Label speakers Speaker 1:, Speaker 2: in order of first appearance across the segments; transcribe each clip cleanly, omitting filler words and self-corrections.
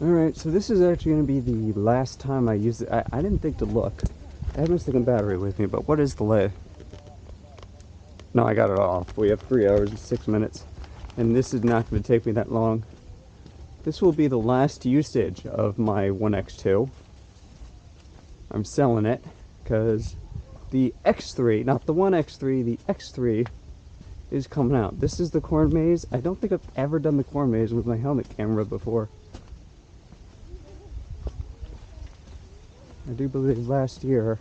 Speaker 1: Alright, so this is actually going to be the last time I use it. I didn't think to look. I have my second battery with me, but what is the lay? No, I got it off. We have 3 hours and 6 minutes. And this is not going to take me that long. This will be the last usage of my 1X2. I'm selling it because the X3, not the 1X3, the X3 is coming out. This is the corn maze. I don't think I've ever done the corn maze with my helmet camera before. I do believe last year.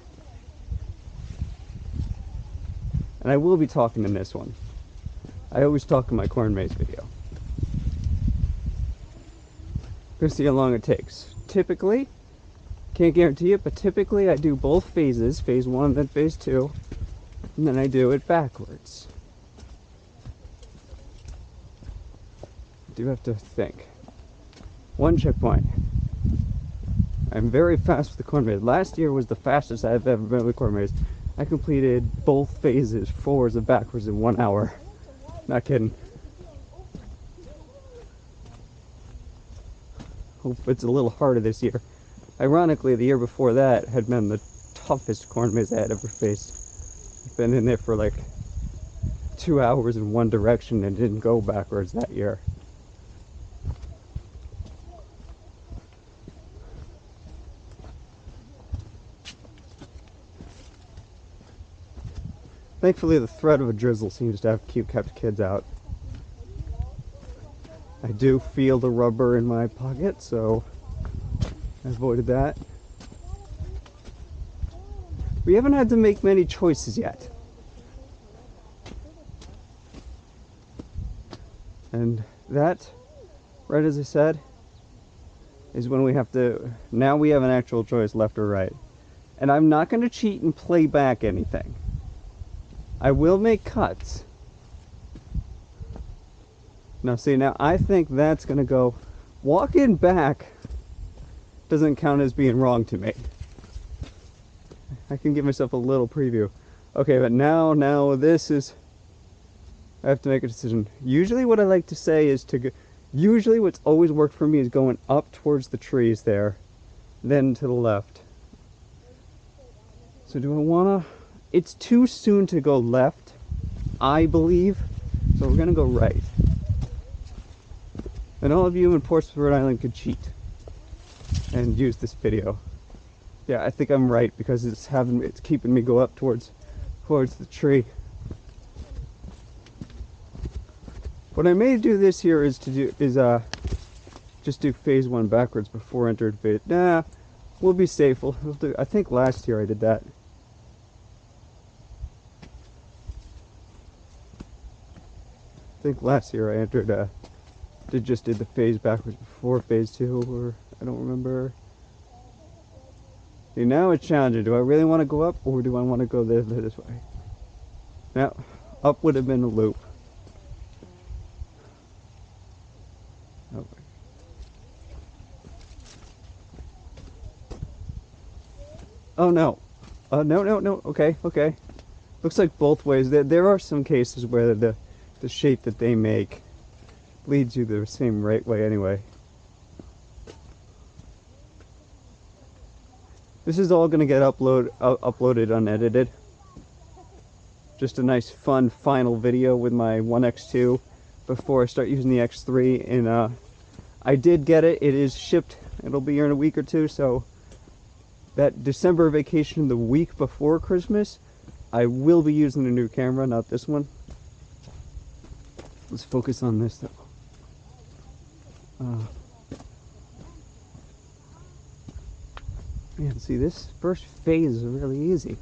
Speaker 1: And I will be talking in this one. I always talk in my corn maze video. Gonna see how long it takes. Typically, can't guarantee it, but typically I do both phases, phase 1 then phase 2, and then I do it backwards. I do have to think. One checkpoint. I'm very fast with the corn maze. Last year was the fastest I've ever been with the corn maze. I completed both phases, forwards and backwards, in 1 hour. Not kidding. Hope it's a little harder this year. Ironically, the year before that had been the toughest corn maze I had ever faced. I've been in there for like 2 hours in one direction and didn't go backwards that year. Thankfully, the threat of a drizzle seems to have kept kids out. I do feel the rubber in my pocket, so I avoided that. We haven't had to make many choices yet. And that, right as I said, is when we have to... Now we have an actual choice, left or right. And I'm not going to cheat and play back anything. I will make cuts. Now see, now I think that's gonna go... Walking back doesn't count as being wrong to me. I can give myself a little preview. Okay, but now this is... I have to make a decision. Usually what I like to say is to go... Usually what's always worked for me is going up towards the trees there, then to the left. So do I wanna... It's too soon to go left, I believe, so we're gonna go right. And all of you in Portsmouth, Rhode Island could cheat and use this video. Yeah, I think I'm right because it's keeping me go up towards the tree. What I may do this year is just do phase 1 backwards before entering phase. Nah, we'll be safe. We'll do. I think last year I did that. I think last year I entered did the phase backwards before phase 2, or I don't remember. See, now it's challenging. Do I really want to go up, or do I want to go this way? Now, up would have been a loop. Okay. Oh no. No. Okay. Looks like both ways. There are some cases where the shape that they make leads you the same right way anyway. This is all going to get uploaded unedited. Just a nice fun final video with my 1X2 before I start using the X3. And I did get it. It is shipped. It'll be here in a week or two. So that December vacation, the week before Christmas, I will be using a new camera, not this one. Let's focus on this though. Man, see, this first phase is really easy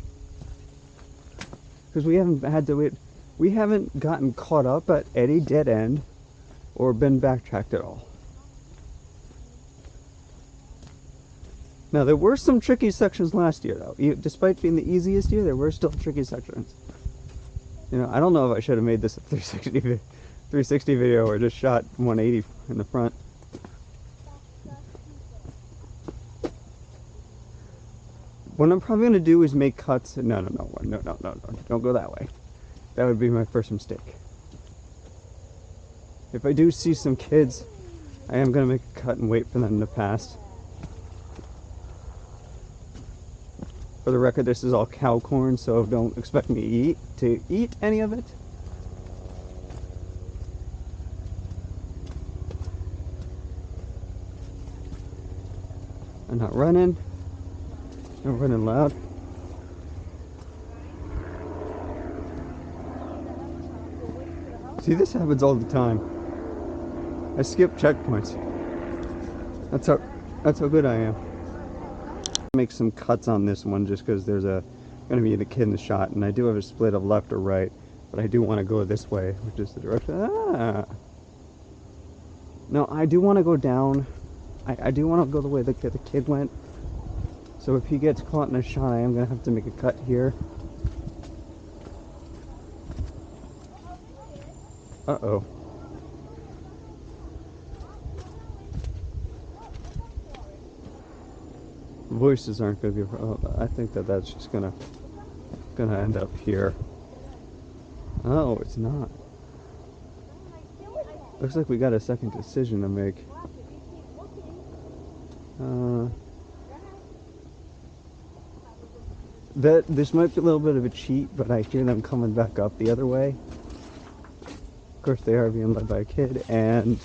Speaker 1: because we haven't gotten caught up at any dead end or been backtracked at all. Now there were some tricky sections last year though. Despite being the easiest year, there were still tricky sections. You know, I don't know if I should have made this a 360 video or just shot 180 in the front. What I'm probably going to do is make cuts. No, don't go that way. That would be my first mistake. If I do see some kids I am going to make a cut and wait for them to pass. For the record, this is all cow corn, so don't expect me to eat any of it. I'm not running. I'm running loud. See, this happens all the time. I skip checkpoints. That's how good I am. Make some cuts on this one just because there's going to be the kid in the shot, and I do have a split of left or right, but I do want to go this way, which is the direction. No, I do want to go down. I do want to go the way the kid went. So if he gets caught in a shot, I am going to have to make a cut here. Uh-oh. Voices aren't going to be... Oh, I think that's just gonna end up here. Oh, it's not. Looks like we got a second decision to make. This might be a little bit of a cheat, but I hear them coming back up the other way. Of course, they are being led by a kid, and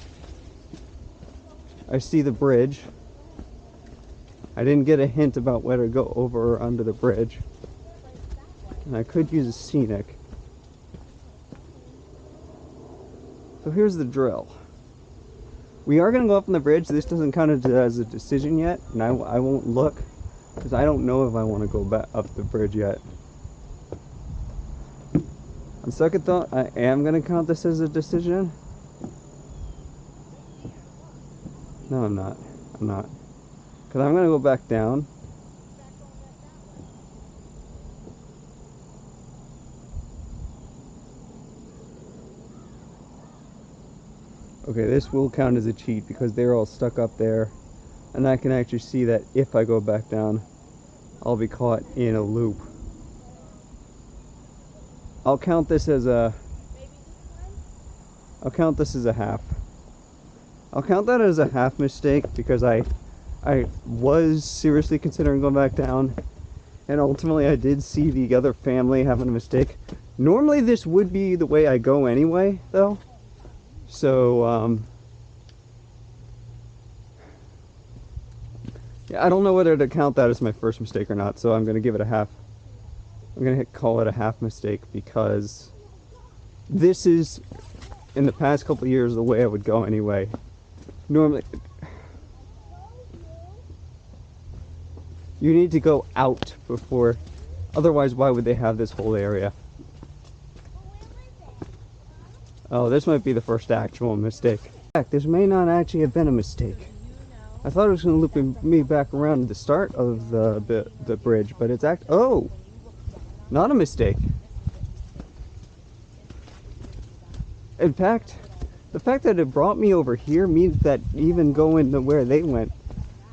Speaker 1: I see the bridge. I didn't get a hint about whether to go over or under the bridge, and I could use a scenic. So here's the drill. We are going to go up on the bridge. This doesn't count as a decision yet, and I won't look because I don't know if I want to go back up the bridge yet. On second thought, I am going to count this as a decision. No, I'm not. I'm not. Because I'm going to go back down. Okay, this will count as a cheat because they're all stuck up there. And I can actually see that if I go back down, I'll be caught in a loop. I'll count this as a... I'll count this as a half. I'll count that as a half mistake because I was seriously considering going back down. And ultimately I did see the other family having a mistake. Normally this would be the way I go anyway, though. So, yeah, I don't know whether to count that as my first mistake or not, so I'm going to give it a half. I'm going to call it a half mistake because this is, in the past couple of years, the way I would go anyway. Normally, you need to go out before, otherwise why would they have this whole area? Oh, this might be the first actual mistake. In fact, this may not actually have been a mistake. I thought it was going to loop me back around to the start of the bridge, but it's oh, not a mistake. In fact, the fact that it brought me over here means that even going to where they went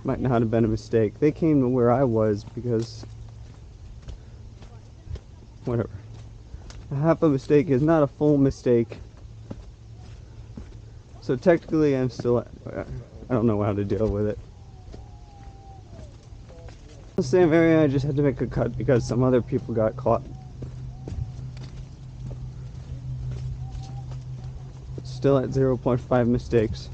Speaker 1: might not have been a mistake. They came to where I was because whatever. Half a mistake is not a full mistake. So technically I'm still, I don't know how to deal with it. The same area, I just had to make a cut because some other people got caught. Still at 0.5 mistakes.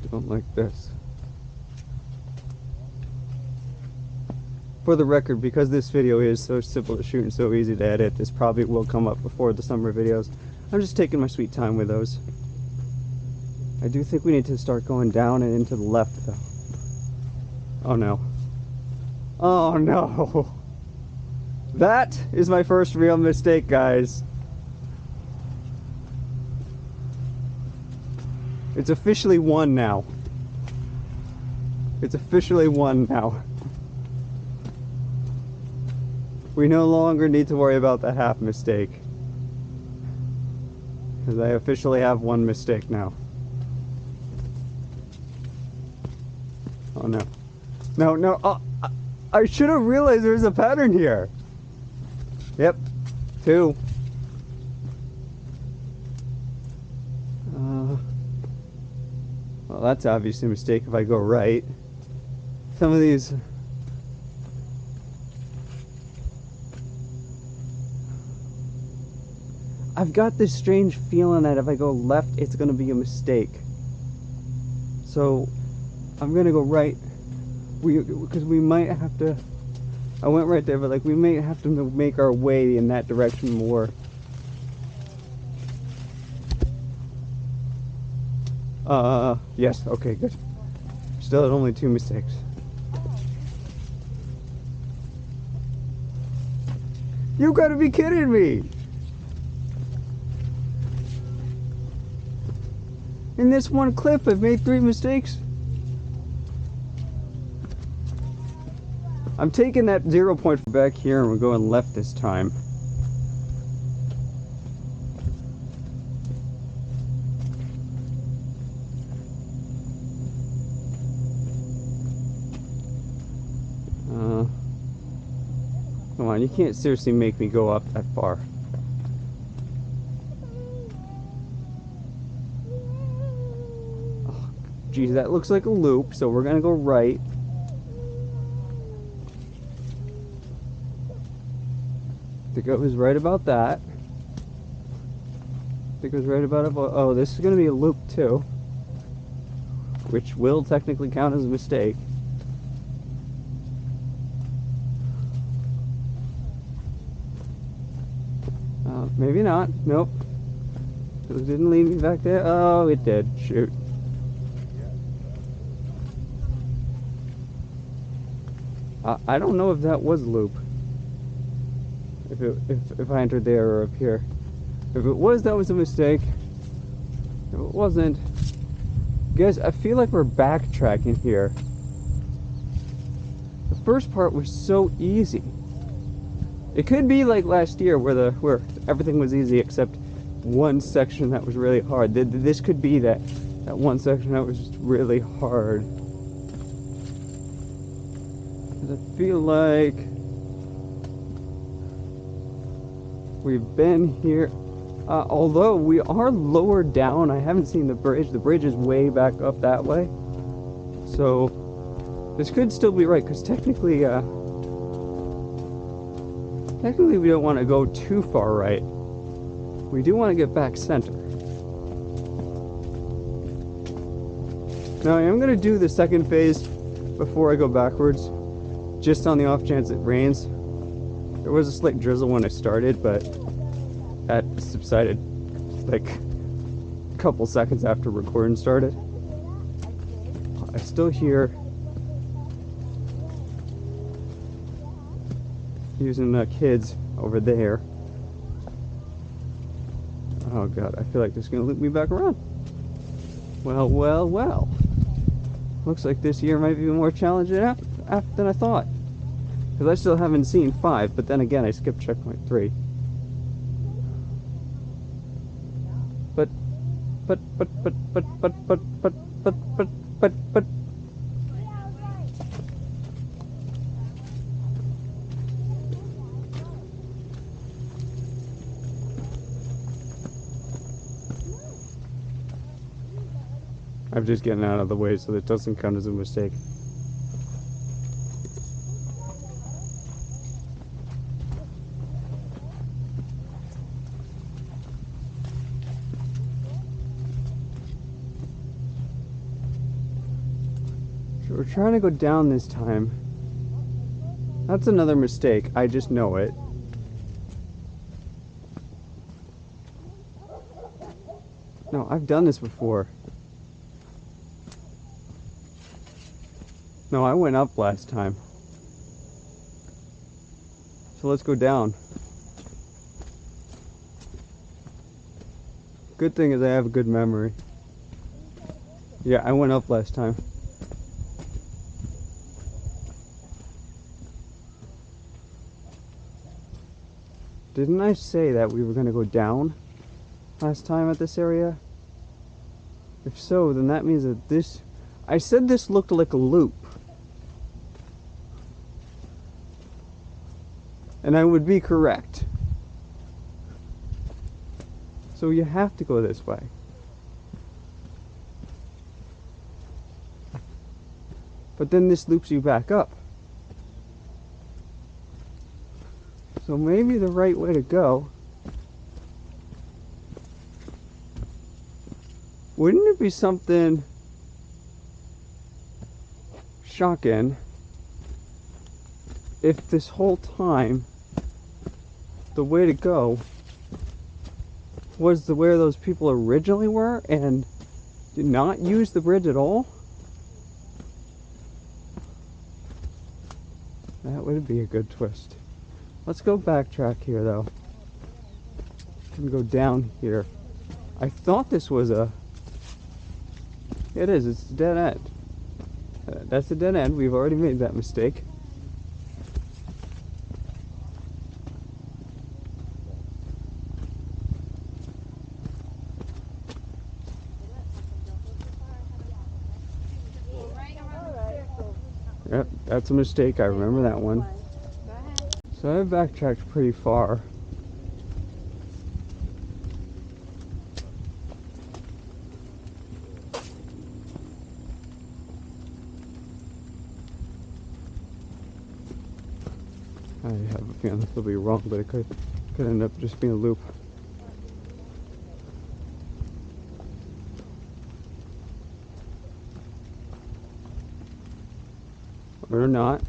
Speaker 1: Don't like this. For the record, because this video is so simple to shoot and so easy to edit, this probably will come up before the summer videos. I'm just taking my sweet time with those. I do think we need to start going down and into the left, though. Oh no. Oh no! That is my first real mistake, guys. It's officially 1 now. It's officially 1 now. We no longer need to worry about that half mistake. Because I officially have 1 mistake now. Oh no. No, no, oh! I should have realized there was a pattern here. Yep, 2. Well, that's obviously a mistake if I go right. Some of these... I've got this strange feeling that if I go left, it's going to be a mistake. So, I'm going to go right. Because we might have to... I went right there, but like we may have to make our way in that direction more. Yes, okay, good. Still at only 2 mistakes. You gotta be kidding me! In this one clip, I've made 3 mistakes. I'm taking that 0 point back here and we're going left this time. Come on, you can't seriously make me go up that far. Oh, geez, that looks like a loop, so we're gonna go right. I think I was right about that. I think I was right about, oh, this is gonna be a loop too, which will technically count as a mistake. Maybe not. Nope. It didn't lead me back there. Oh, it did. Shoot. I don't know if that was a loop. If I entered there or up here. If it was, that was a mistake. If it wasn't, guys, I feel like we're backtracking here. The first part was so easy. It could be like last year where everything was easy except one section that was really hard. This could be that one section that was just really hard. 'Cause I feel like we've been here. Although we are lower down, I haven't seen the bridge. The bridge is way back up that way. So this could still be right, because technically we don't want to go too far right. We do want to get back center. Now I am going to do the second phase before I go backwards, just on the off chance it rains. There was a slight drizzle when I started, but that subsided like a couple seconds after recording started. I still hear using the kids over there. Oh god, I feel like this is gonna loop me back around. Well. Looks like this year might be more challenging than I thought. Because I still haven't seen 5, but then again, I skipped checkpoint 3. But. I'm just getting out of the way so that it doesn't count as a mistake. So we're trying to go down this time. That's another mistake. I just know it. No, I've done this before. No, I went up last time. So let's go down. Good thing is I have a good memory. Yeah, I went up last time. Didn't I say that we were going to go down last time at this area? If so, then that means that this... I said this looked like a loop. And I would be correct. So you have to go this way. But then this loops you back up. So maybe the right way to go, wouldn't it be something shocking if this whole time the way to go was where those people originally were and did not use the bridge at all? That would be a good twist. Let's go backtrack here though. I'm gonna go down here. I thought this was a... It is, it's a dead end. That's a dead end. We've already made that mistake. Yep, that's a mistake. I remember that one. So I backtracked pretty far. I have a feeling this will be wrong, but it could end up just being a loop. Or not.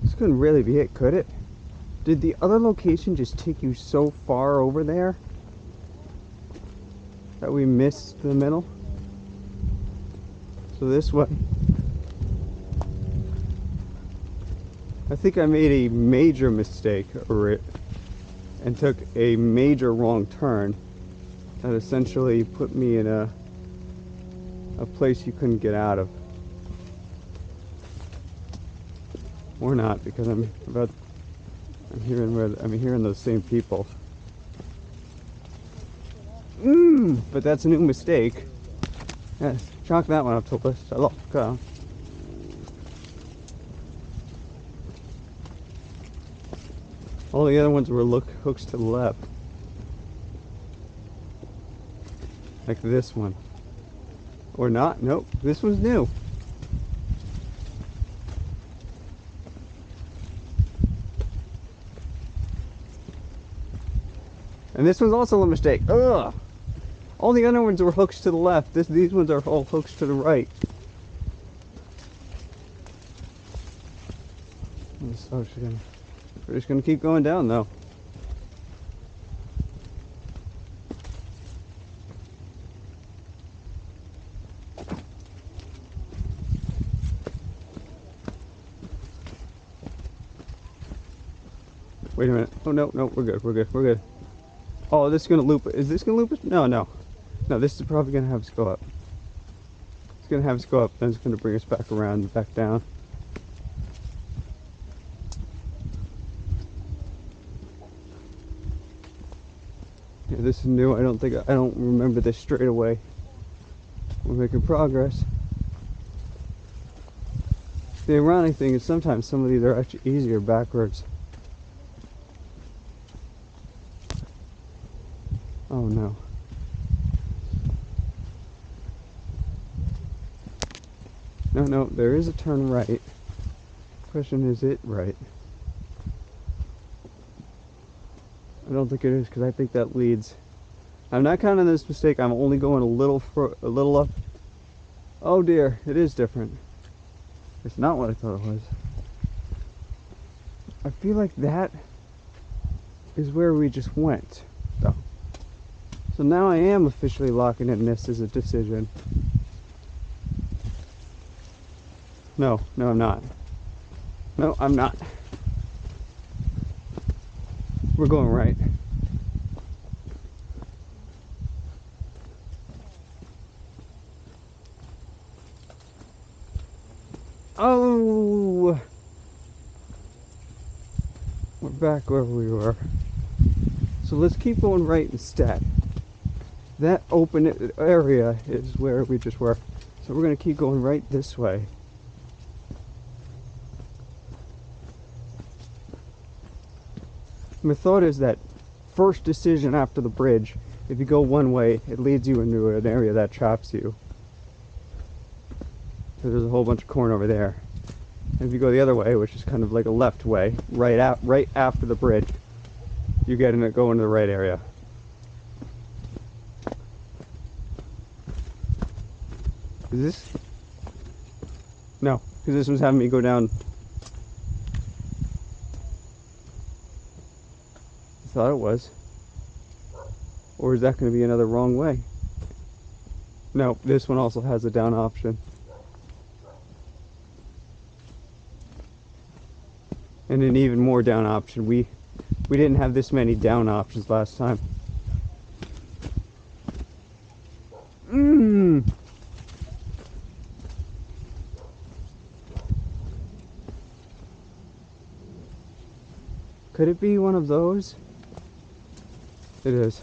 Speaker 1: This couldn't really be it, could it? Did the other location just take you so far over there that we missed the middle? So this way. I think I made a major mistake and took a major wrong turn that essentially put me in a place you couldn't get out of. Or not, because I'm hearing those same people. But that's a new mistake. Yes, chalk that one up to the list. I love all the other ones were hooks to the left. Like this one. Or not. Nope. This one's new. And this one's also a mistake. Ugh! All the other ones were hooks to the left. These ones are all hooks to the right. So we're just gonna keep going down though. Wait a minute. Oh no, we're good. Oh, this is gonna loop. Is this gonna loop us? No, this is probably gonna have us go up. It's gonna have us go up, then it's gonna bring us back around and back down. Yeah, this is new. I don't remember this straight away. We're making progress. The ironic thing is sometimes some of these are actually easier backwards. Oh no. No, there is a turn right. Question, is it right? I don't think it is, because I think that leads. I'm not counting this mistake. I'm only going a little up. Oh dear, it is different. It's not what I thought it was. I feel like that is where we just went, though. So now I am officially locking in this as a decision. No, I'm not. No, I'm not. We're going right. Oh! We're back where we were. So let's keep going right instead. That open area is where we just were. So we're going to keep going right this way. My thought is that first decision after the bridge, if you go one way, it leads you into an area that traps you. So there's a whole bunch of corn over there. And if you go the other way, which is kind of like a left way, right after the bridge, you go into the right area. Is this? No, because this one's having me go down. I thought it was. Or is that going to be another wrong way? No, this one also has a down option. And an even more down option. We didn't have this many down options last time. Could it be one of those? It is.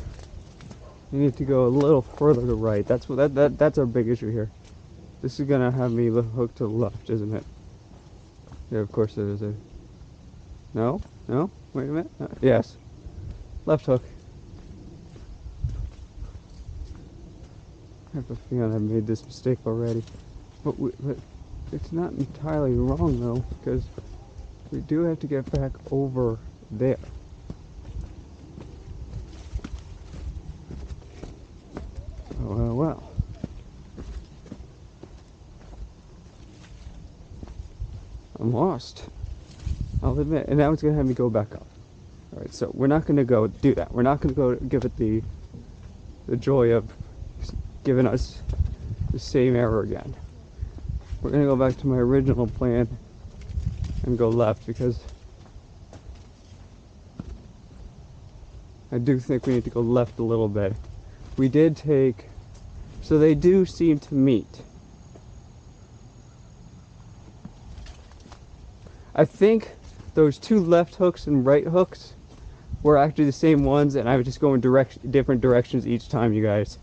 Speaker 1: You need to go a little further to the right. That's our big issue here. This is gonna have me hooked to the left, isn't it? Yeah, of course it is. No, wait a minute. Yes, left hook. I have a feeling I made this mistake already, but it's not entirely wrong though, because we do have to get back over there. Well. I'm lost, I'll admit, and now it's gonna have me go back up. Alright, so we're not gonna go do that. We're not gonna go give it the joy of giving us the same error again. We're gonna go back to my original plan and go left, because I do think we need to go left a little bit. We did take, so they do seem to meet. I think those two left hooks and right hooks were actually the same ones, and I would just go in different directions each time, you guys.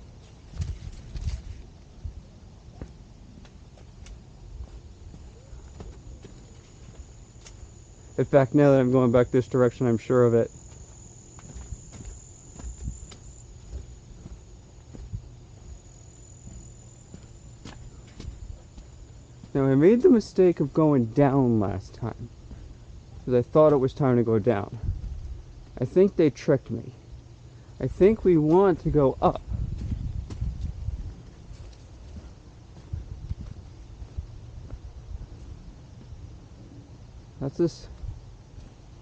Speaker 1: In fact, now that I'm going back this direction, I'm sure of it. Now, I made the mistake of going down last time, because I thought it was time to go down. I think they tricked me. I think we want to go up. That's this.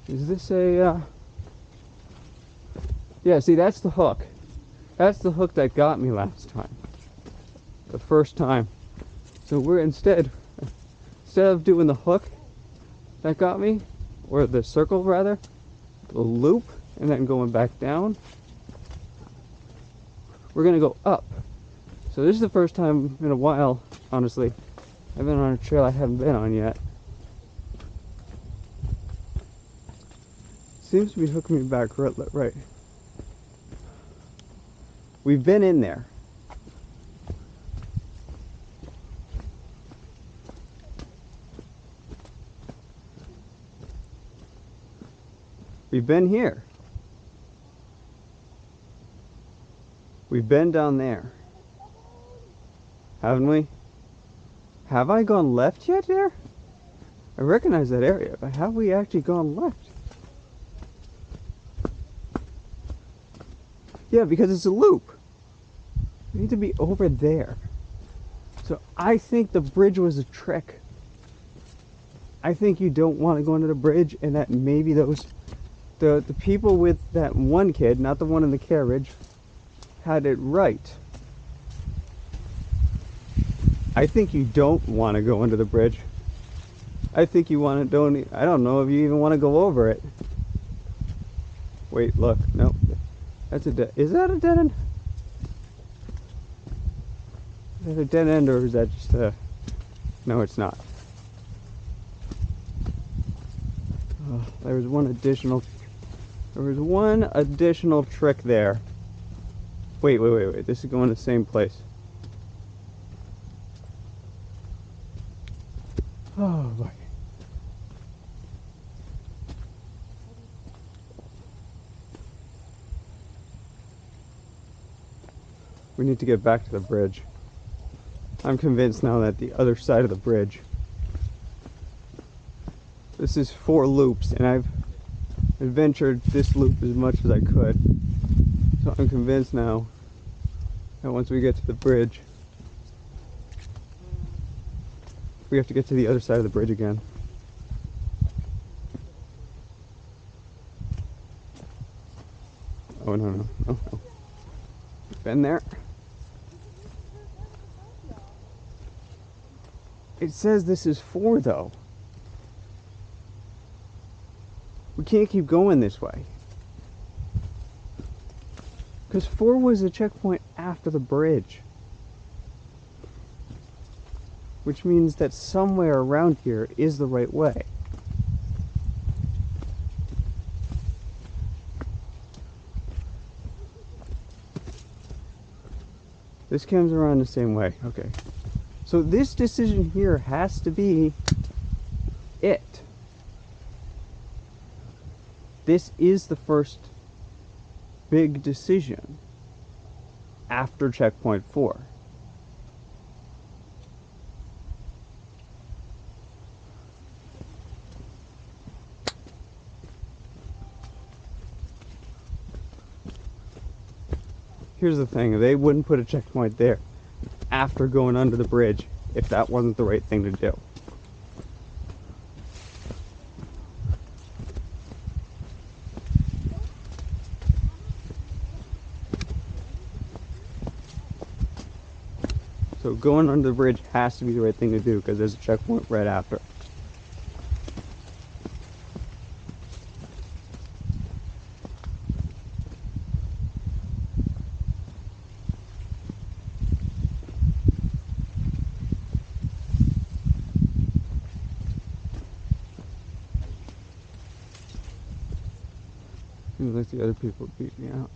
Speaker 1: Is this a, yeah, see, that's the hook. That's the hook that got me last time. The first time. So we're instead of doing the hook that got me, or the circle rather, the loop, and then going back down, we're gonna go up. So this is the first time in a while, honestly, I've been on a trail I haven't been on yet. Seems to be hooking me back right. We've been in there. We've been here. We've been down there. Haven't we? Have I gone left yet there? I recognize that area, but have we actually gone left? Yeah, because it's a loop. We need to be over there. So I think the bridge was a trick. I think you don't want to go under the bridge, and that maybe those the people with that one kid, not the one in the carriage, had it right. I think you don't want to go under the bridge. I think you want to I don't know if you even want to go over it. Wait, look, no. That's a dead, is that a dead end? Is that a dead end, or is that just a, no, it's not. Oh, there was one additional trick there. Wait, this is going to the same place. Oh boy. We need to get back to the bridge. I'm convinced now that the other side of the bridge. This is 4 loops, and I've adventured this loop as much as I could. So I'm convinced now that once we get to the bridge, we have to get to the other side of the bridge again. Oh no, no. Oh no. Been there. It says this is 4 though. We can't keep going this way. Because 4 was a checkpoint after the bridge. Which means that somewhere around here is the right way. This comes around the same way. Okay. So this decision here has to be it. This is the first big decision after checkpoint 4. Here's the thing, they wouldn't put a checkpoint there after going under the bridge if that wasn't the right thing to do. So going under the bridge has to be the right thing to do because there's a checkpoint right after. Seems like the other people beat me out.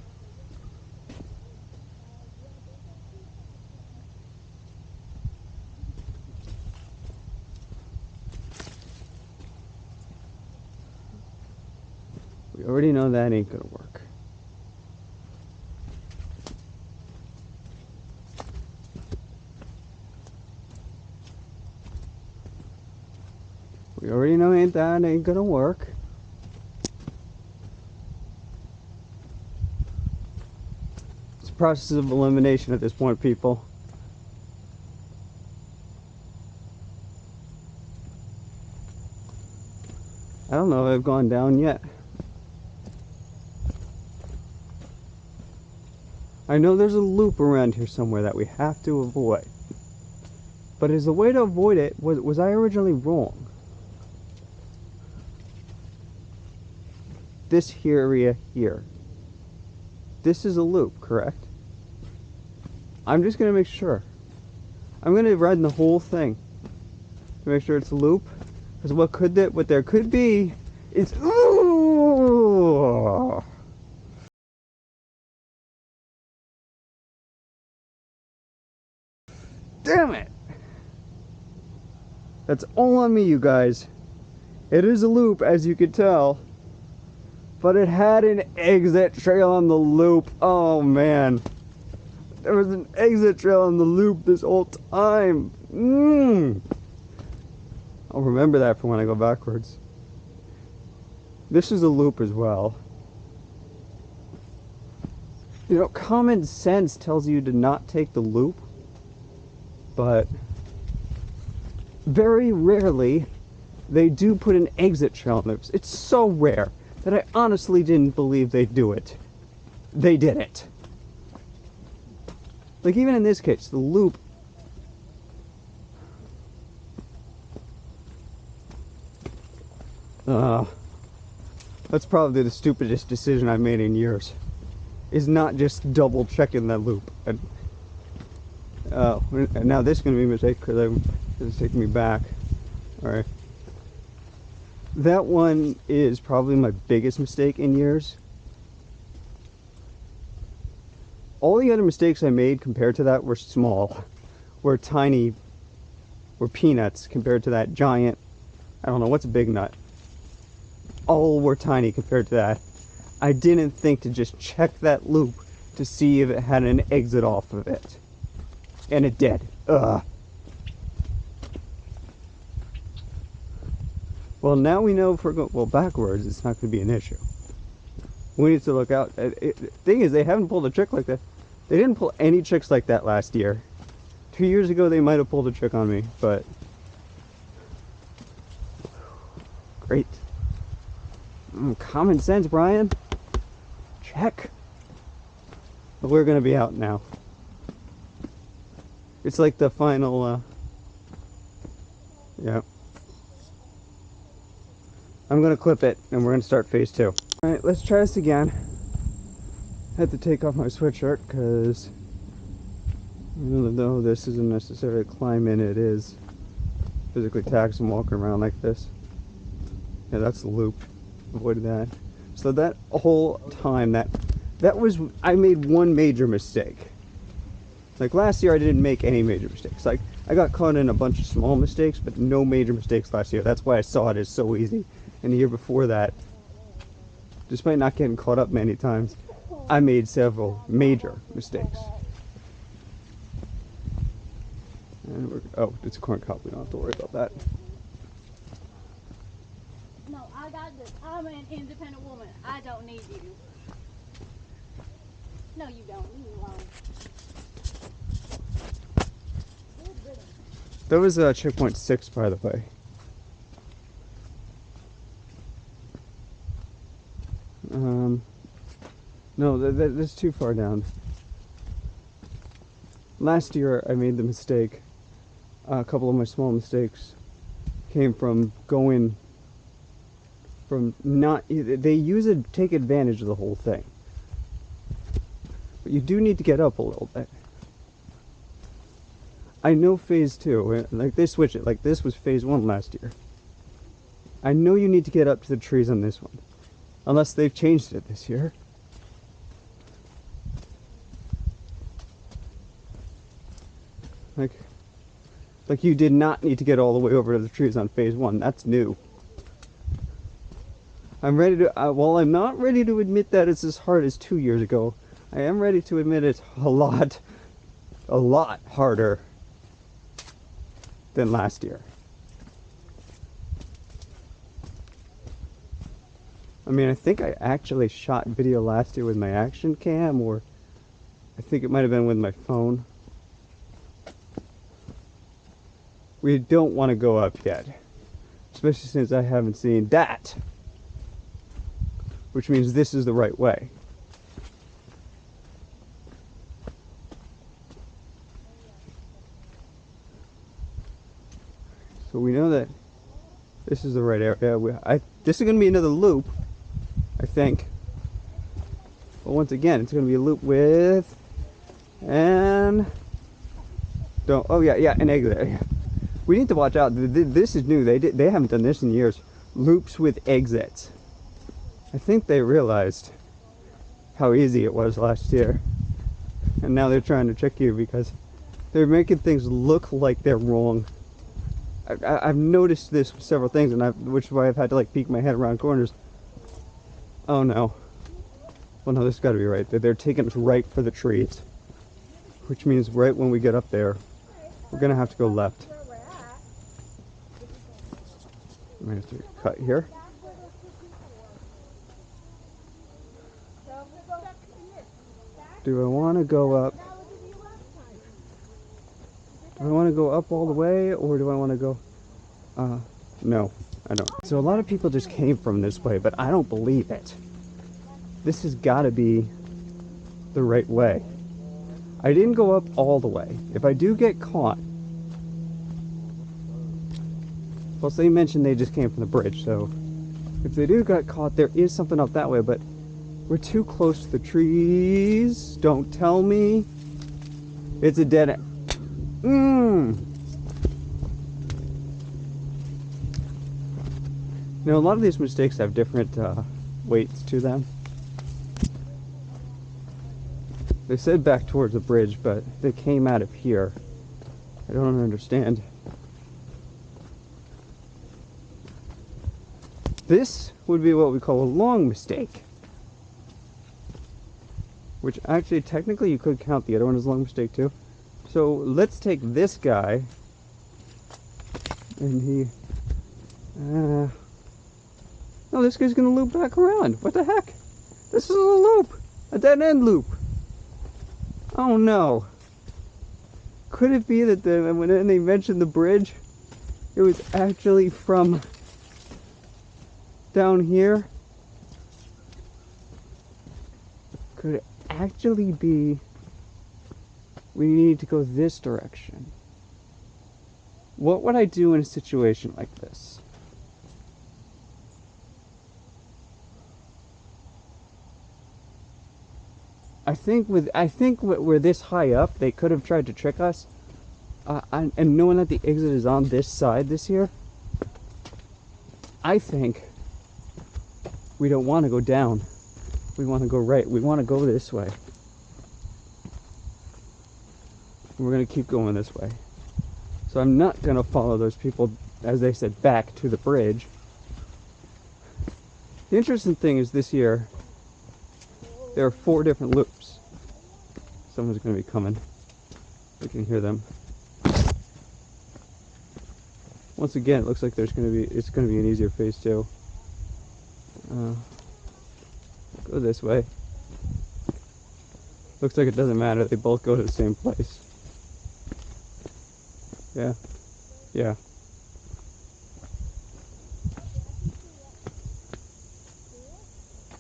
Speaker 1: We already know that ain't gonna work. We already know that ain't gonna work. It's a process of elimination at this point, people. I don't know if I've gone down yet. I know there's a loop around here somewhere that we have to avoid. But is the way to avoid it, was I originally wrong? This area here. This is a loop, correct? I'm just gonna make sure. I'm gonna run the whole thing to make sure it's a loop. Because what there could be is ooh. Damn it! That's all on me, you guys. It is a loop, as you could tell. But it had an exit trail on the loop. Oh, man. There was an exit trail on the loop this whole time. I'll remember that for when I go backwards. This is a loop as well. You know, common sense tells you to not take the loop. But very rarely they do put an exit trail on loops. It's so rare that I honestly didn't believe they'd do it. They did it. Like even in this case, the loop. That's probably the stupidest decision I've made in years. Is not just double checking that loop. And now this is going to be a mistake because it's taking me back. Alright. That one is probably my biggest mistake in years. All the other mistakes I made compared to that were small. Were tiny. Were peanuts compared to that giant. I don't know, what's a big nut? All were tiny compared to that. I didn't think to just check that loop to see if it had an exit off of it. And it did. Ugh. Well, now we know if we're going, well, backwards, it's not going to be an issue. We need to look out. The thing is, they haven't pulled a trick like that. They didn't pull any tricks like that last year. 2 years ago, they might have pulled a trick on me, but... Great. Common sense, Brian. Check. But we're going to be out now. It's like the final, yeah. I'm going to clip it, and we're going to start phase 2. Alright, let's try this again. I had to take off my sweatshirt, because even though this isn't necessarily a climb in, it is physically taxing walking around like this. Yeah, that's the loop. Avoided that. So that whole time, that was, I made one major mistake. Like last year, I didn't make any major mistakes. Like, I got caught in a bunch of small mistakes, but no major mistakes last year. That's why I saw it as so easy. And the year before that, despite not getting caught up many times, I made several major mistakes. And we're, oh, it's a corn cob. We don't have to worry about that.
Speaker 2: No, I got this. I'm an independent woman. I don't need you. No, you don't. Leave me alone.
Speaker 1: That was checkpoint 6, by the way. No, that's too far down. Last year, I made the mistake. A couple of my small mistakes came from going from not. They take advantage of the whole thing. But you do need to get up a little bit. I know phase 2, like they switch it, like this was phase 1 last year. I know you need to get up to the trees on this one. Unless they've changed it this year. Like you did not need to get all the way over to the trees on phase 1. That's new. I'm ready to, while I'm not ready to admit that it's as hard as 2 years ago, I am ready to admit it's a lot harder than last year. I mean, I think I actually shot video last year with my action cam, or I think it might have been with my phone. We don't want to go up yet, especially since I haven't seen that, which means this is the right way. So we know that this is the right area. This is going to be another loop, I think. But once again, it's going to be a loop with, and don't. Oh yeah, an exit. We need to watch out. This is new. They haven't done this in years. Loops with exits. I think they realized how easy it was last year, and now they're trying to trick you because they're making things look like they're wrong. I've noticed this with several things, which is why I've had to like peek my head around corners. Oh no. Well, no, this has got to be right. They're taking us right for the trees, which means right when we get up there, we're gonna have to go left. I'm gonna have to cut here. Do I want to go up? Do I want to go up all the way, or do I want to go? No, I don't. So a lot of people just came from this way, but I don't believe it. This has got to be the right way. I didn't go up all the way. If I do get caught, well, they mentioned they just came from the bridge, so if they do get caught, there is something up that way, but we're too close to the trees. Don't tell me it's a dead end. You know, a lot of these mistakes have different weights to them. They said back towards the bridge, but they came out of here. I don't understand. This would be what we call a long mistake. Which actually, technically, you could count the other one as a long mistake too. So let's take this guy, and he. No, this guy's gonna loop back around. What the heck? This is a loop, a dead end loop. Oh no. Could it be that when they mentioned the bridge, it was actually from down here? Could it actually be we need to go this direction? What would I do in a situation like this? I think we're this high up, they could have tried to trick us. And knowing that the exit is on this side this year, I think we don't want to go down. We want to go right. We want to go this way. We're going to keep going this way. So I'm not going to follow those people, as they said, back to the bridge. The interesting thing is this year, there are 4 different loops. Someone's going to be coming. We can hear them. Once again, it looks like it's going to be an easier phase 2. Go this way. Looks like it doesn't matter. They both go to the same place. Yeah. Yeah.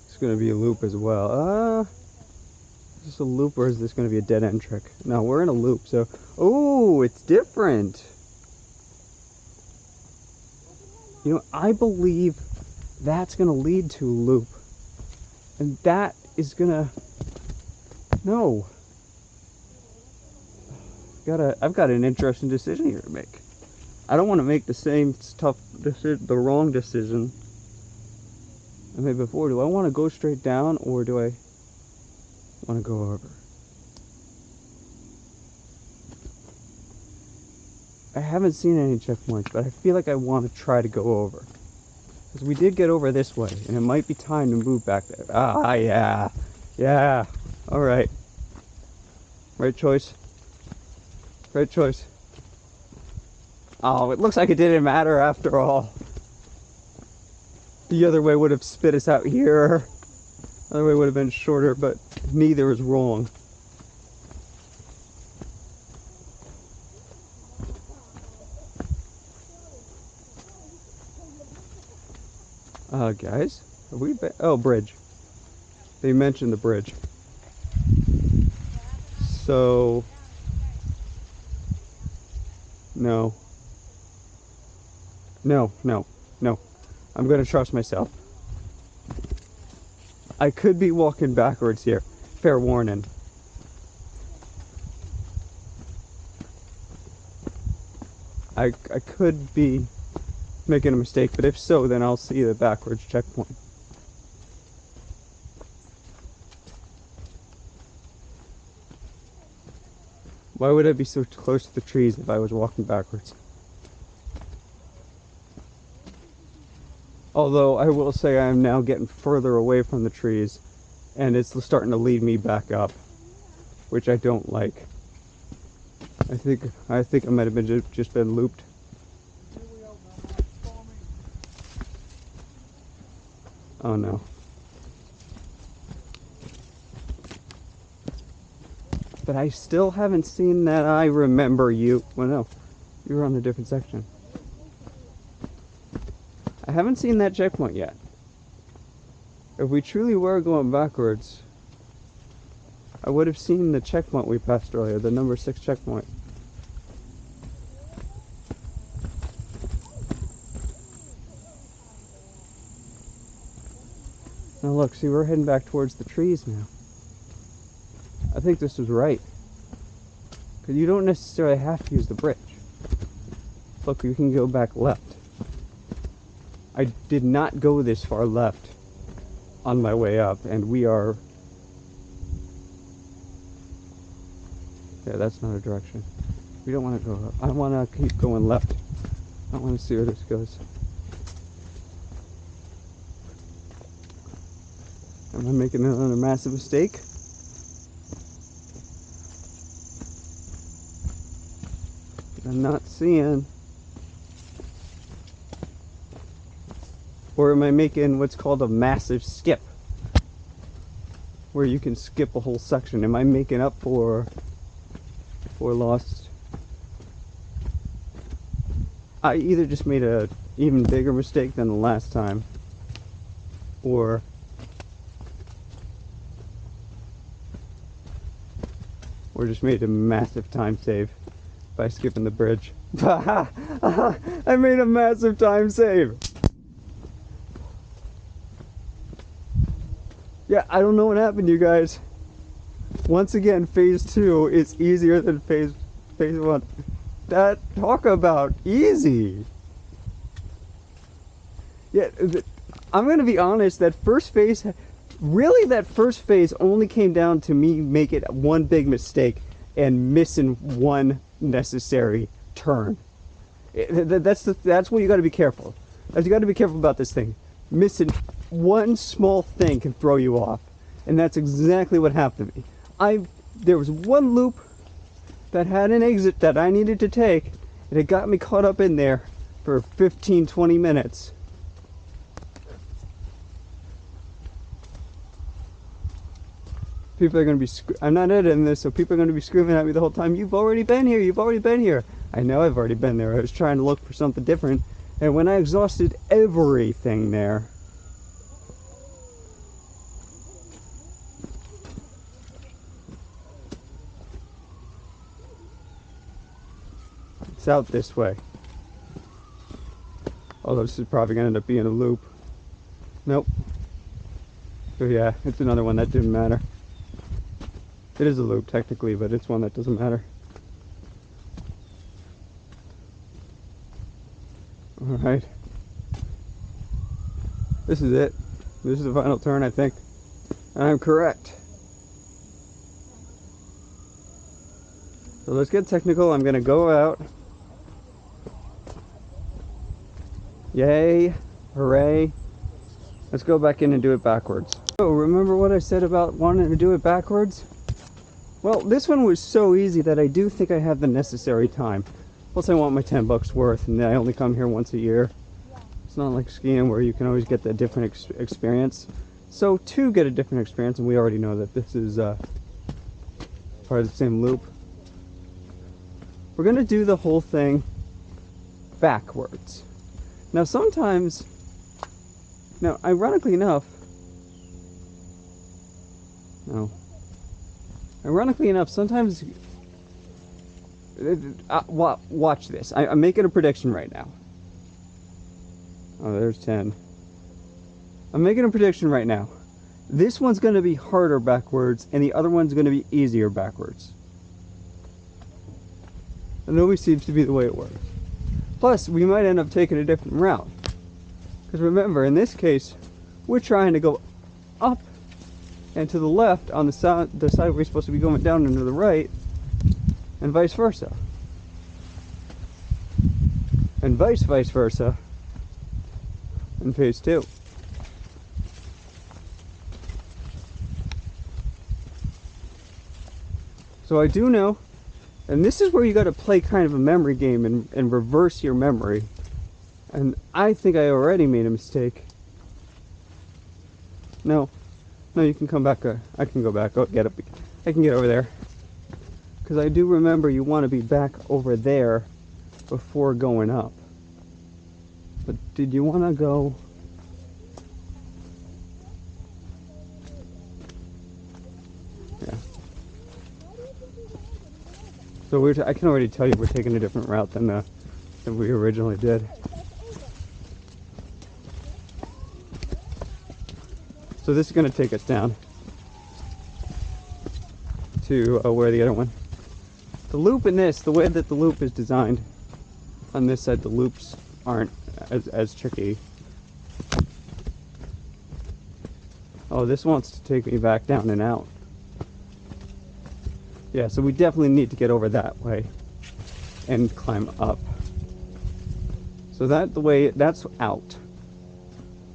Speaker 1: It's going to be a loop as well. Is this a loop or is this going to be a dead end trick? No, we're in a loop, so... Oh, it's different! You know, I believe that's going to lead to a loop. And that is going to... No. I've got an interesting decision here to make. I don't want to make the same the wrong decision I made before. Do I want to go straight down or do I want to go over? I haven't seen any checkpoints, but I feel like I want to try to go over. Because we did get over this way, and it might be time to move back there. Ah, yeah. Yeah. Alright. Right choice. Right choice. Oh, it looks like it didn't matter after all. The other way would have spit us out here. The other way would have been shorter, but neither is wrong. Guys, have we been... Oh, bridge. They mentioned the bridge. So... No. No. I'm gonna trust myself. I could be walking backwards here. Fair warning. I could be making a mistake, but if so, then I'll see the backwards checkpoint. Why would I be so close to the trees if I was walking backwards? Although I will say I am now getting further away from the trees, and it's starting to lead me back up, which I don't like. I think I might have been just been looped. Oh no. But I still haven't seen that I remember you. Well, no. You were on a different section. I haven't seen that checkpoint yet. If we truly were going backwards, I would have seen the checkpoint we passed earlier, the number 6 checkpoint. Now look, see, we're heading back towards the trees now. I think this was right. Because you don't necessarily have to use the bridge. Look, you can go back left. I did not go this far left on my way up, and we are... Yeah, that's not a direction. We don't want to go up. I want to keep going left. I want to see where this goes. Am I making another massive mistake? I'm not seeing. Or am I making what's called a massive skip? Where you can skip a whole section. Am I making up for lost? I either just made a even bigger mistake than the last time, or just made a massive time save by skipping the bridge. I made a massive time save. Yeah, I don't know what happened, you guys. Once again, phase 2 is easier than phase 1. That, talk about easy. Yeah, I'm gonna be honest, that first phase only came down to me making one big mistake and missing one necessary turn. That's what you got to be careful. You got to be careful about this thing. Missing one small thing can throw you off, and that's exactly what happened to me. There was one loop that had an exit that I needed to take, and it got me caught up in there for 15-20 minutes. People are going to be, I'm not editing this, so people are going to be screaming at me the whole time, you've already been here, you've already been here. I know I've already been there. I was trying to look for something different, and when I exhausted everything there, it's out this way. Although this is probably going to end up being a loop. Nope. So yeah, it's another one that didn't matter. It is a loop technically, but it's one that doesn't matter. Alright. This is it. This is the final turn, I think. And I'm correct. So let's get technical. I'm going to go out. Yay. Hooray. Let's go back in and do it backwards. So remember what I said about wanting to do it backwards? Well, this one was so easy that I do think I have the necessary time. Plus I want my $10 worth, and I only come here once a year. It's not like skiing where you can always get the different experience. So to get a different experience, and we already know that this is part of the same loop, we're going to do the whole thing backwards. Now sometimes, ironically enough, sometimes, watch this. I'm making a prediction right now. Oh, there's 10. I'm making a prediction right now. This one's going to be harder backwards, and the other one's going to be easier backwards. It always seems to be the way it works. Plus, we might end up taking a different route. Because remember, in this case, we're trying to go up and to the left on the side we're supposed to be going down and to the right, and vice versa. And vice versa in phase 2. So I do know, and this is where you got to play kind of a memory game and reverse your memory. And I think I already made a mistake. No, you can come back. I can go back. Oh, get up. I can get over there. Because I do remember you want to be back over there before going up. But did you want to go? Yeah. So I can already tell you we're taking a different route than we originally did. So this is going to take us down to where the other one. The loop in this, the way that the loop is designed, on this side the loops aren't as tricky. Oh, this wants to take me back down and out. Yeah, so we definitely need to get over that way and climb up. So that's out.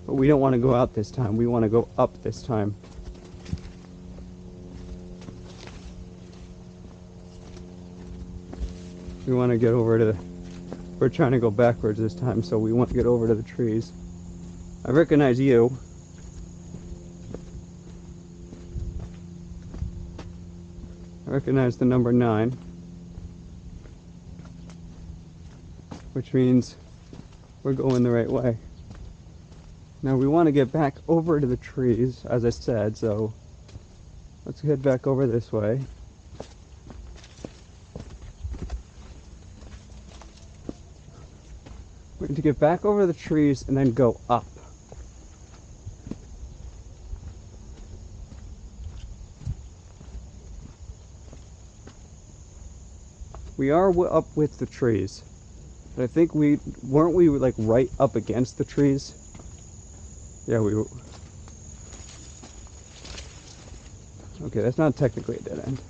Speaker 1: But we don't want to go out this time. We want to go up this time. We want to get over to the... We're trying to go backwards this time, so we want to get over to the trees. I recognize you. I recognize the number 9. Which means we're going the right way. Now we want to get back over to the trees, as I said, so let's head back over this way. We're going to get back over the trees and then go up. We are up with the trees. But I think weren't we like right up against the trees? Yeah, we were. Okay, that's not technically a dead end.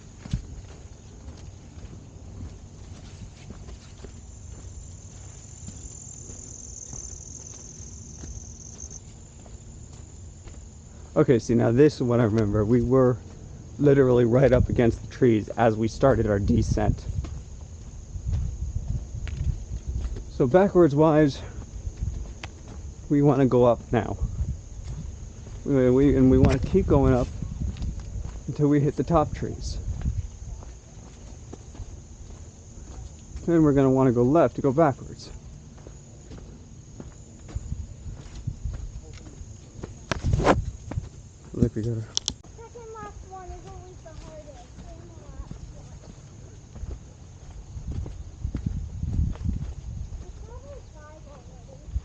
Speaker 1: Okay, see, now this is what I remember. We were literally right up against the trees as we started our descent. So backwards wise, we want to go up now. And we want to keep going up until we hit the top trees. Then we're going to want to go left to go backwards. Look, we got
Speaker 2: Second last one is always the hardest.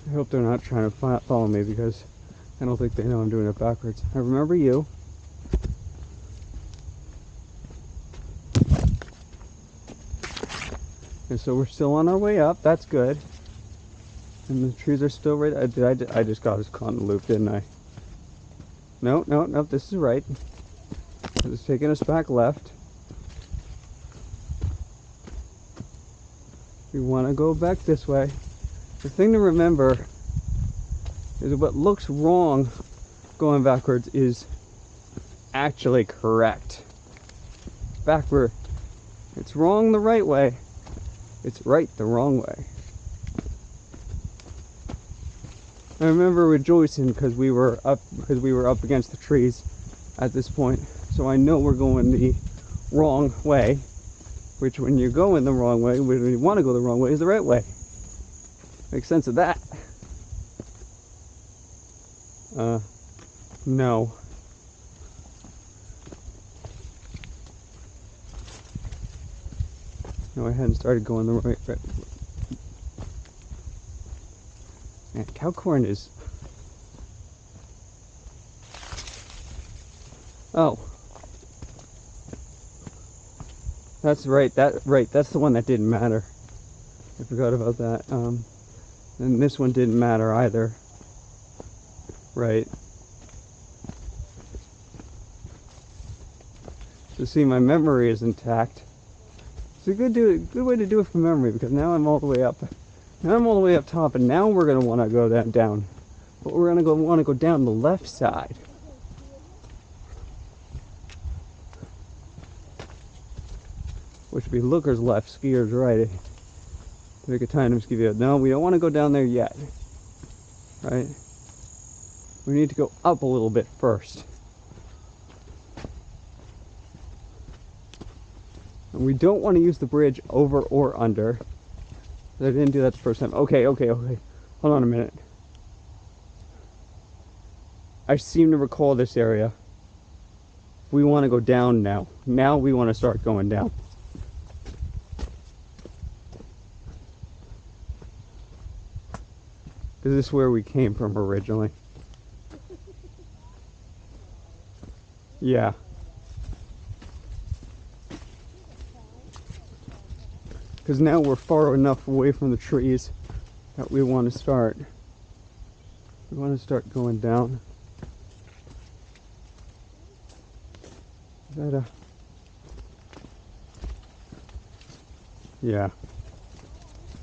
Speaker 1: I hope they're not trying to follow me because I don't think they know I'm doing it backwards. I remember you. And so we're still on our way up. That's good. And the trees are still right. I just got us caught in the loop, didn't I? No, this is right. It's taking us back left. We want to go back this way. The thing to remember is what looks wrong going backwards is actually correct. Backward. It's wrong the right way. It's right the wrong way. I remember rejoicing because we were up against the trees at this point. So I know we're going the wrong way, which when you're going the wrong way, when you want to go the wrong way, is the right way. Makes sense of that. No. No, I hadn't started going the right way. Man, cow corn is... Oh. That's right, that's the one that didn't matter. I forgot about that. And this one didn't matter either. Right. So see, my memory is intact. It's a good way to do it from memory because now I'm all the way up. Now I'm all the way up top, and now we're gonna want to go down. But we're gonna want to go down the left side. Which would be lookers left, skiers right. Make a time to give you. No, we don't want to go down there yet. Right? We need to go up a little bit first. And we don't want to use the bridge over or under. I didn't do that the first time. Okay. Hold on a minute. I seem to recall this area. We want to go down now. Now we want to start going down. Because this is where we came from originally. Yeah. Because now we're far enough away from the trees that we want to start. We want to start going down. Is that a... Yeah.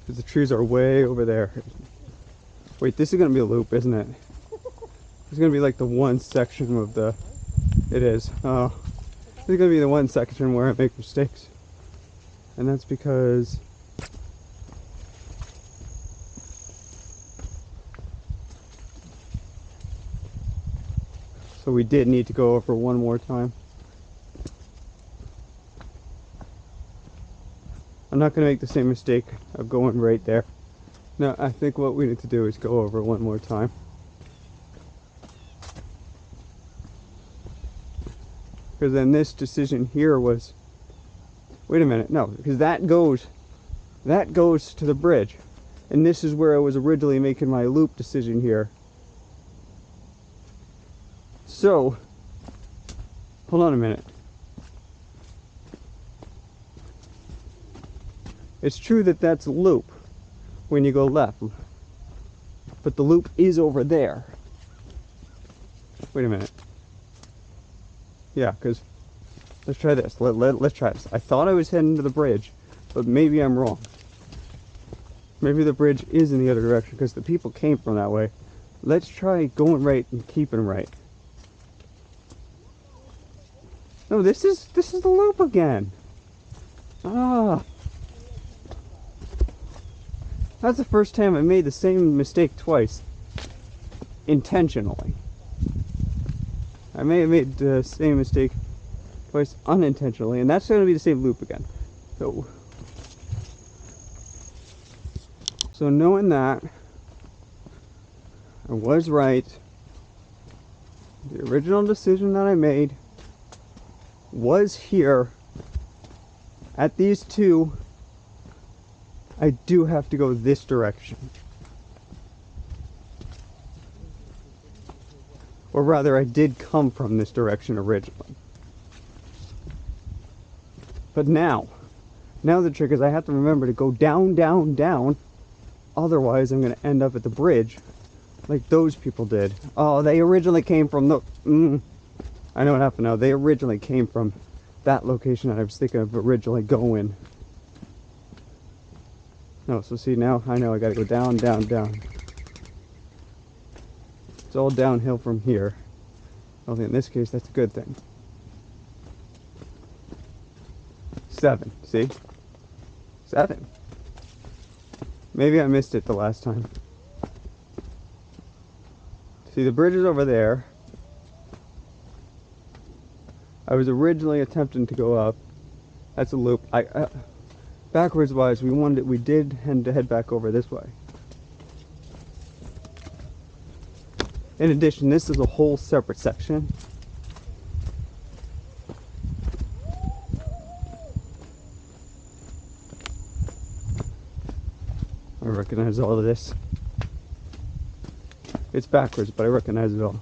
Speaker 1: Because the trees are way over there. Wait, this is going to be a loop, isn't it? It's going to be like the one section of the... It is. Oh. This is going to be the one section where I make mistakes. And that's because So we did need to go over one more time. I'm not going to make the same mistake of going right there. No, I think what we need to do is go over one more time. Because then this decision here was, wait a minute, no, because that goes to the bridge. And this is where I was originally making my loop decision here. So, hold on a minute. It's true that that's a loop when you go left, but the loop is over there. Wait a minute. Yeah, because let's try this. Let's try this. I thought I was heading to the bridge, but maybe I'm wrong. Maybe the bridge is in the other direction because the people came from that way. Let's try going right and keeping right. No, this is the loop again. Ah. That's the first time I made the same mistake twice. Intentionally. I may have made the same mistake twice unintentionally, and that's going to be the same loop again. So knowing that, I was right. The original decision that I made was here. At these two, I do have to go this direction. Or rather, I did come from this direction originally. But now the trick is I have to remember to go down, down, down. Otherwise, I'm going to end up at the bridge like those people did. Oh, they originally came from the... I know what happened now. They originally came from that location that I was thinking of originally going. No, so see, now I know I got to go down, down, down. It's all downhill from here. I think in this case, that's a good thing. 7, see? 7. Maybe I missed it the last time. See, the bridge is over there. I was originally attempting to go up. That's a loop. Backwards wise, we did head back over this way. In addition, this is a whole separate section. I recognize all of this. It's backwards, but I recognize it all.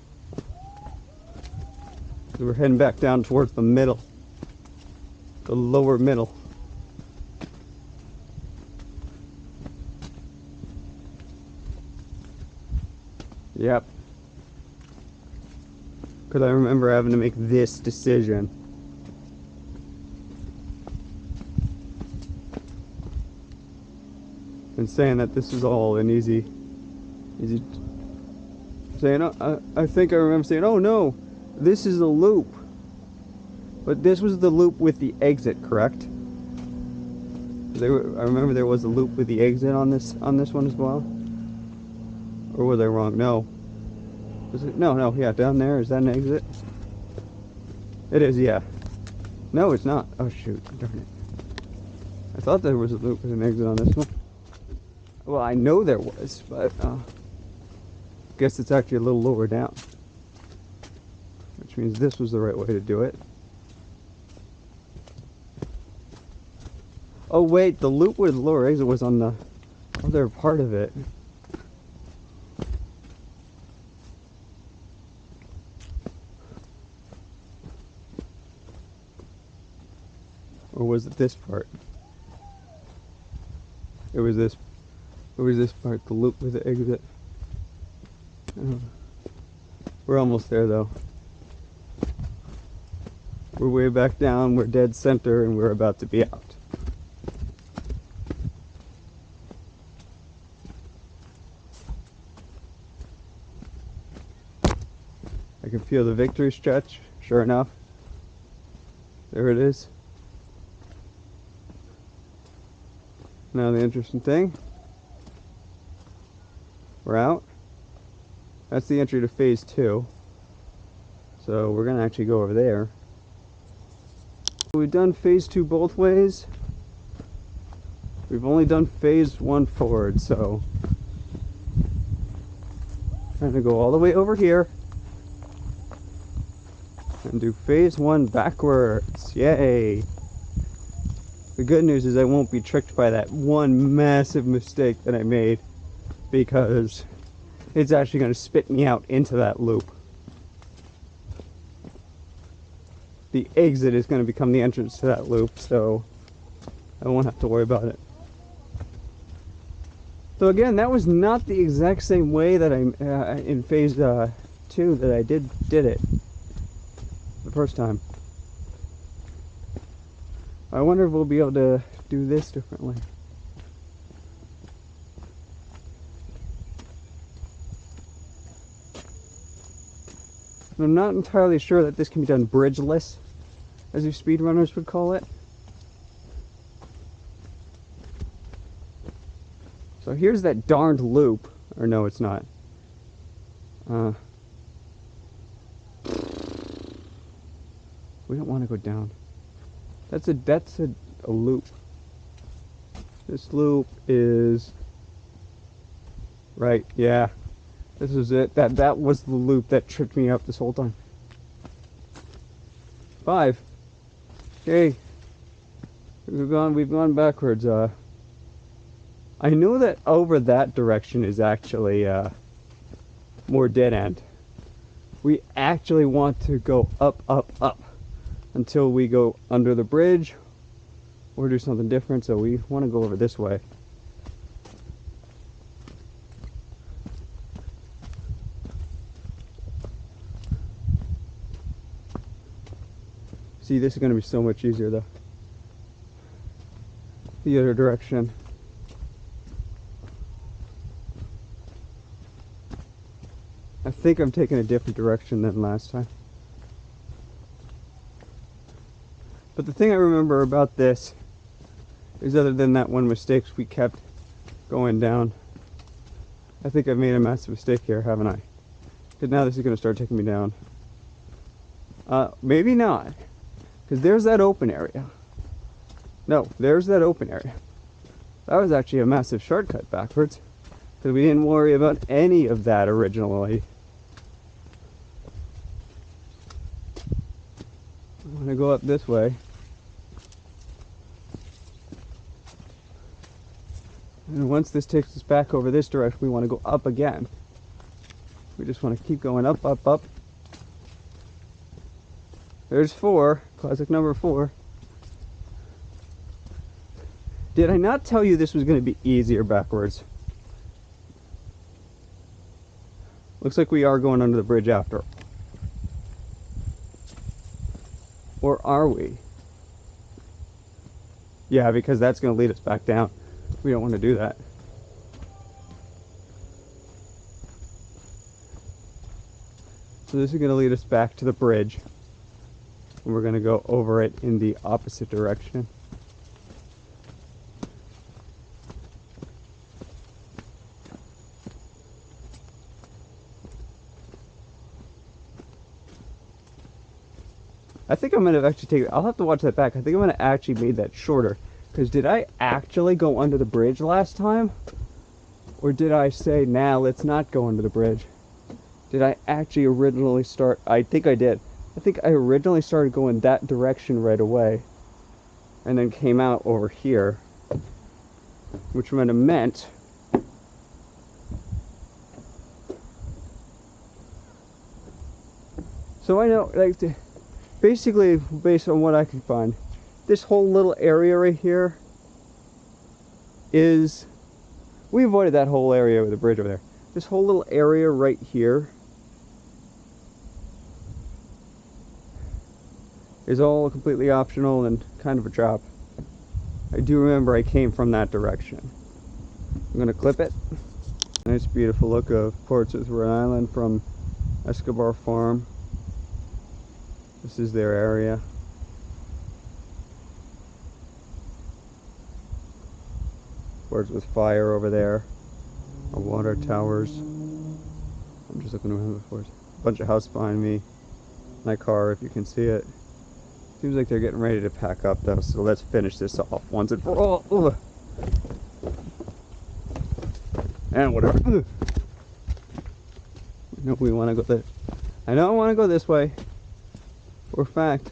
Speaker 1: We're heading back down towards the middle. The lower middle. Yep. Because I remember having to make this decision. And saying that this is all an easy saying, I think I remember saying, oh no, this is a loop. But this was the loop with the exit, correct? I remember there was a loop with the exit on this one as well. Or was I wrong? No. Was it? No, yeah, down there. Is that an exit? It is, yeah. No, it's not. Oh shoot, darn it. I thought there was a loop with an exit on this one. Well, I know there was, but guess it's actually a little lower down. Which means this was the right way to do it. Oh wait, the loop with the lower exit was on the other part of it. Or was it this part? It was this part, the loop with the exit. We're almost there though. We're way back down, we're dead center, and we're about to be out. I can feel the victory stretch, sure enough. There it is. Now the interesting thing, we're out. That's the entry to phase 2. So we're gonna actually go over there. We've done phase 2 both ways. We've only done phase 1 forward, so I'm gonna go all the way over here and do phase 1 backwards. Yay! The good news is I won't be tricked by that one massive mistake that I made, because it's actually going to spit me out into that loop. The exit is going to become the entrance to that loop, so I won't have to worry about it. So again, that was not the exact same way that I in phase 2 that I did it the first time. I wonder if we'll be able to do this differently. I'm not entirely sure that this can be done bridgeless, as you speedrunners would call it. So here's that darned loop. Or no, it's not. We don't want to go down. That's a loop. This loop is right, yeah. This is it. That was the loop that tripped me up this whole time. 5. Okay. We've gone backwards. I know that over that direction is actually more dead end. We actually want to go up, up, up until we go under the bridge or do something different, so we want to go over this way. See, this is going to be so much easier though. The other direction. I think I'm taking a different direction than last time. But the thing I remember about this is, other than that one mistake, we kept going down. I think I've made a massive mistake here, haven't I? Because now this is going to start taking me down. Maybe not. Because there's that open area. No, there's that open area. That was actually a massive shortcut backwards, because we didn't worry about any of that originally. I want to go up this way. And once this takes us back over this direction, we want to go up again. We just want to keep going up, up, up. There's 4, classic number 4. Did I not tell you this was going to be easier backwards? Looks like we are going under the bridge after. Or are we? Yeah, because that's going to lead us back down. We don't want to do that. So this is going to lead us back to the bridge. And we're going to go over it in the opposite direction. I think I'm going to actually I'll have to watch that back. I think I'm going to actually make that shorter. Because did I actually go under the bridge last time? Or did I say, nah, let's not go under the bridge? Did I actually originally start? I think I did. I think I originally started going that direction right away. And then came out over here. Which would have meant... So I know, like, basically, based on what I can find, this whole little area right here is... We avoided that whole area with the bridge over there. This whole little area right here is all completely optional and kind of a drop. I do remember I came from that direction. I'm going to clip it. Nice beautiful look of Portsmouth, Rhode Island from Escobar farm. This is their area. Portsmouth fire over there. Our water towers. I'm just looking around before. A bunch of house behind me. my car, if you can see it. Seems like they're getting ready to pack up though, so let's finish this off once and for all. Ugh. And whatever. Ugh. No, we want to go this. I know I want to go this way, for a fact.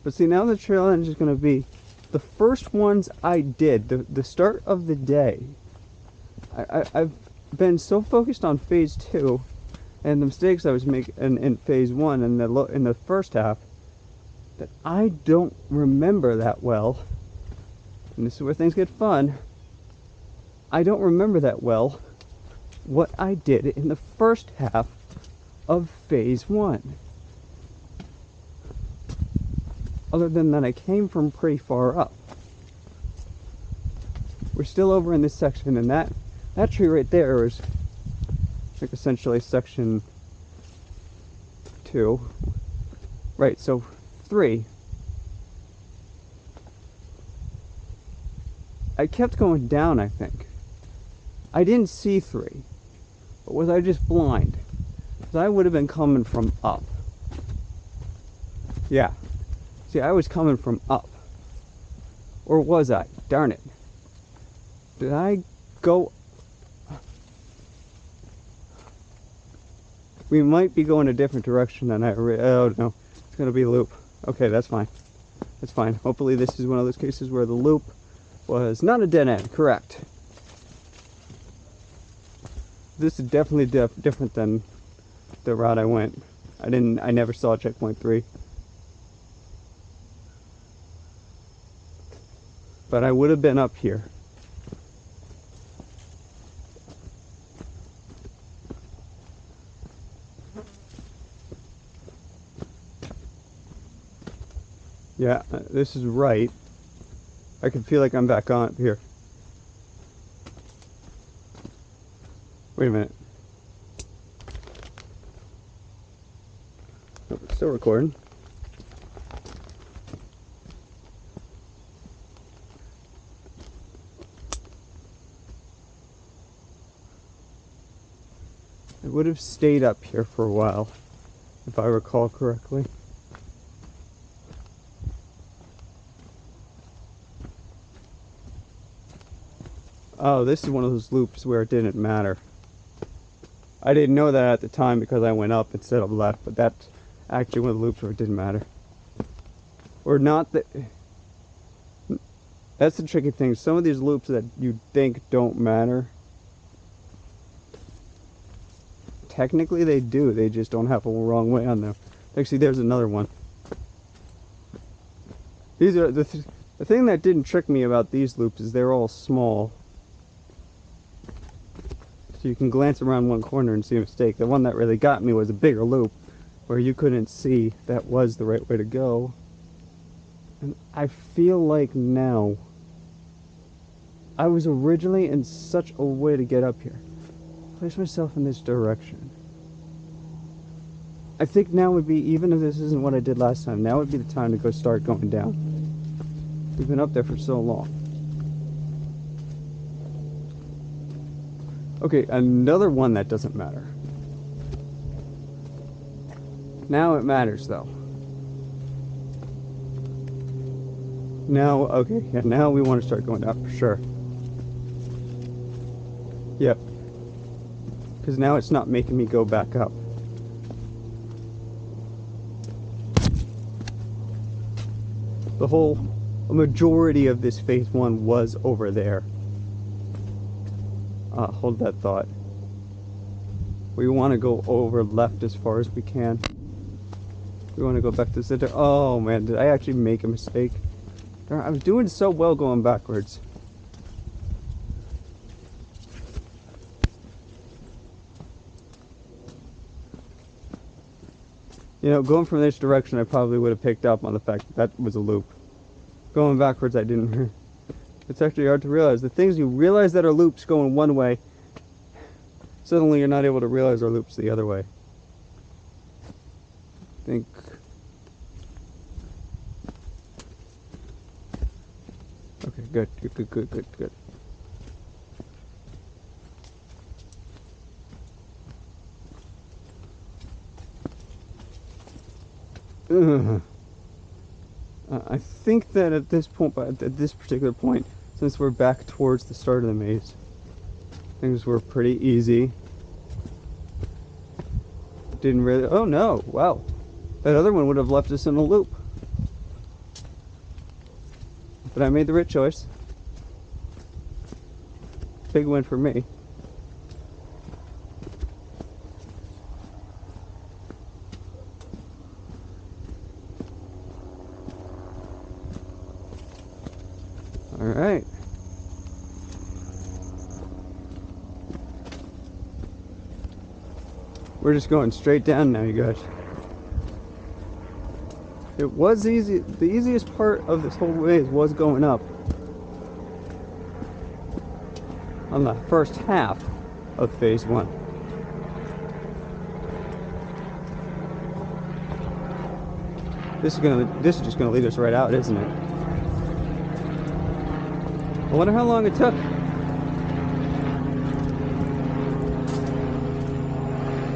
Speaker 1: But see, now the challenge is going to be the first ones I did, the start of the day. I've been so focused on phase 2 and the mistakes I was making in phase 1 and in the first half that I don't remember that well. And this is where things get fun. I don't remember that well what I did in the first half of phase 1. Other than that, I came from pretty far up. We're still over in this section, and that tree right there is like essentially section 2. Right, so 3. I kept going down, I think. I didn't see 3. But was I just blind? Because I would have been coming from up. Yeah. See, I was coming from up. Or was I? Darn it. Did I go... We might be going a different direction than oh no. It's going to be a loop. Okay, that's fine. That's fine. Hopefully this is one of those cases where the loop was not a dead end. Correct. This is definitely different than the route I went. I never saw checkpoint 3. But I would have been up here. Yeah, this is right. I can feel like I'm back on here. Wait a minute. Oh, it's still recording. I would have stayed up here for a while, if I recall correctly. Oh, this is one of those loops where it didn't matter. I didn't know that at the time because I went up instead of left, but that's actually one of the loops where it didn't matter. Or not that... That's the tricky thing. Some of these loops that you think don't matter, technically they do. They just don't have a wrong way on them. Actually, there's another one. These are the thing that didn't trick me about these loops is they're all small. So you can glance around one corner and see a mistake. The one that really got me was a bigger loop where you couldn't see that was the right way to go. And I feel like now I was originally in such a way to get up here. Place myself in this direction. I think now would be, even if this isn't what I did last time, now would be the time to go start going down. We've been up there for so long. Okay, another one that doesn't matter. Now it matters though. Now, okay, yeah, now we want to start going down for sure. Yep. Because now it's not making me go back up. A majority of this phase 1 was over there. Hold that thought. We want to go over left as far as we can. We want to go back to the center. Oh man, did I actually make a mistake? I was doing so well going backwards. You know, going from this direction, I probably would have picked up on the fact that was a loop. Going backwards, I didn't. It's actually hard to realize. The things you realize that are loops going one way, suddenly you're not able to realize are loops the other way. I think. Okay, good. Ugh. I think that at this point, at this particular point, since we're back towards the start of the maze, things were pretty easy. Didn't really. Oh no! Wow, that other one would have left us in a loop. But I made the right choice. Big win for me. All right. We're just going straight down now, you guys. It was easy. The easiest part of this whole maze was going up. On the first half of phase 1. This is just gonna lead us right out, isn't it? I wonder how long it took.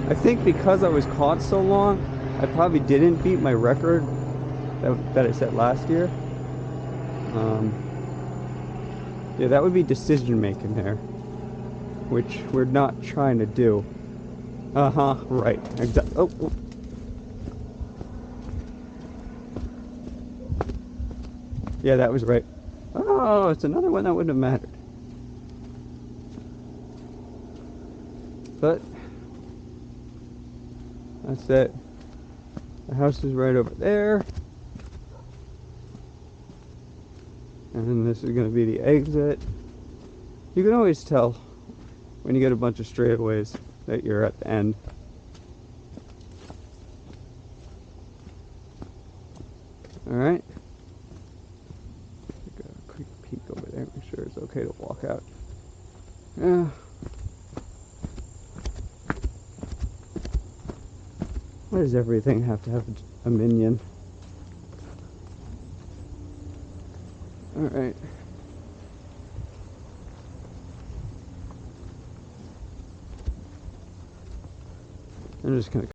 Speaker 1: I think because I was caught so long, I probably didn't beat my record that I set last year. Yeah, that would be decision making there, which we're not trying to do. Right. Exactly. Oh. Yeah, that was right. Oh, it's another one that wouldn't have mattered. But that's it. The house is right over there. And then this is going to be the exit. You can always tell when you get a bunch of straightaways that you're at the end. Alright. Take a quick peek over there, make sure it's okay to walk out. Yeah. Why does everything have to have a minion? Alright. I'm just gonna